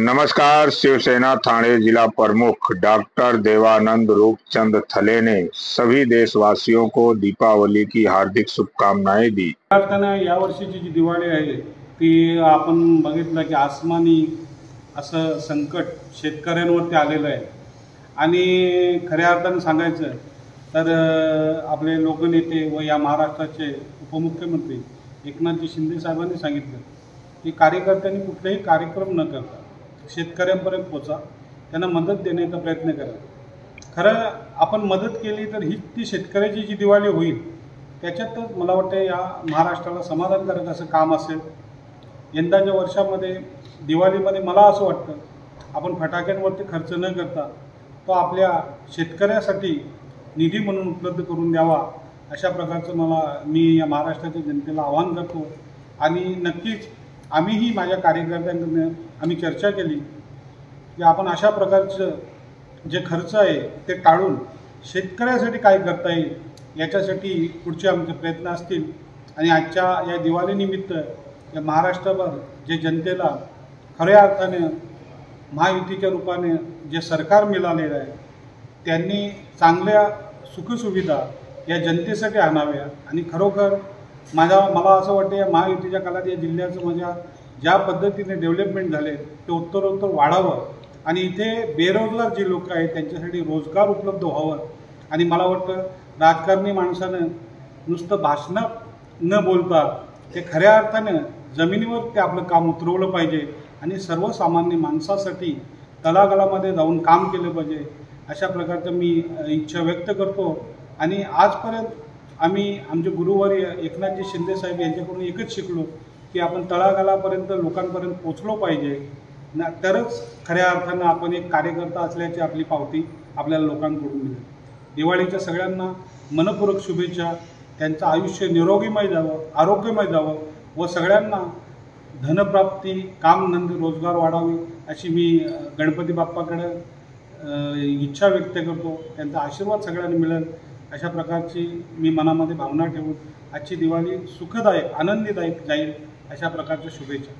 नमस्कार। शिवसेना थाने जिला प्रमुख डॉक्टर देवानंद रूपचंद थले ने सभी देशवासियों को दीपावली की हार्दिक शुभकामनाएं दी। या वर्षीची जी दिवाळी आहे ती आपण बघितलं की आसमानी असं संकट शेतकऱ्यांवरती आलेलं आहे आणि खऱ्या अर्थाने सांगायचं तर आपले लोकनेते व या महाराष्ट्राचे उपमुख्यमंत्री एकनाथजी शिंदे साहेबांनी सांगितलं की कार्यकर्त्यांनी कुठलाही कार्यक्रम न करता शेतकऱ्यांपर्यंत पोचा, त्यांना मदत देण्याचा प्रयत्न करा। खरं आपण मदत केली तर ही ती शेतकऱ्याची जी दिवाळी होईल त्याच्यातच मला वाटतं या महाराष्ट्राला समाधानकारक असं काम असेल। यंदाच्या वर्षामध्ये दिवाळीमध्ये मला असं वाटतं आपण फटाक्यांवरती खर्च न करता तो आपल्या शेतकऱ्यासाठी निधी म्हणून उपलब्ध करून द्यावा, अशा प्रकारचं मी या महाराष्ट्राच्या जनतेला आवाहन करतो। आणि नक्कीच आम्हीही माझ्या कार्यकर्त्यांकडून आम्ही चर्चा केली की आपण अशा प्रकारचं जे खर्च आहे ते टाळून शेतकऱ्यासाठी काय करता येईल याच्यासाठी पुढचे आमचे प्रयत्न असतील। आणि आजच्या या दिवाळीनिमित्त या महाराष्ट्रभर जे जनतेला खऱ्या अर्थाने महायुतीच्या रूपाने जे सरकार मिळालेलं आहे त्यांनी चांगल्या सुखसुविधा या जनतेसाठी आणाव्या। आणि खरोखर मला असं वाटतं या महायुतीच्या काळात या जिल्ह्याचं ज्या पद्धतीने डेव्हलपमेंट झाले ते उत्तरोत्तर वाढावं आणि इथे बेरोजगार जे लोक आहेत त्यांच्यासाठी रोजगार उपलब्ध व्हावं। आणि मला वाटतं राजकारणी माणसानं नुसतं भाषणात न बोलता ते खऱ्या अर्थानं जमिनीवर ते आपलं काम उतरवलं पाहिजे आणि सर्वसामान्य माणसासाठी तळागाळामध्ये जाऊन काम केलं पाहिजे, अशा प्रकारचं मी इच्छा व्यक्त करतो। आणि आजपर्यंत आम्ही आमचे गुरुवारी एकनाथजी शिंदे साहेब यांच्याकडून एकच शिकलो की आपण तळागाळापर्यंत लोकांपर्यंत पोचलो पाहिजे ना, तरच खऱ्या अर्थानं आपण एक कार्यकर्ता असल्याची आपली पावती आपल्याला लोकांकडून मिळेल। दिवाळीच्या सगळ्यांना मनपूर्वक शुभेच्छा। त्यांचं आयुष्य निरोगीमय जावं, आरोग्यमय जावं व सगळ्यांना धनप्राप्ती, कामधंदे, रोजगार वाढावे अशी मी गणपती बाप्पाकडे इच्छा व्यक्त करतो। त्यांचा आशीर्वाद सगळ्यांना मिळेल अशा प्रकारची मी मनामध्ये भावना ठेवून आजची दिवाळी सुखदायक, आनंदीदायक जाईल अशा प्रकारच्या शुभेच्छा।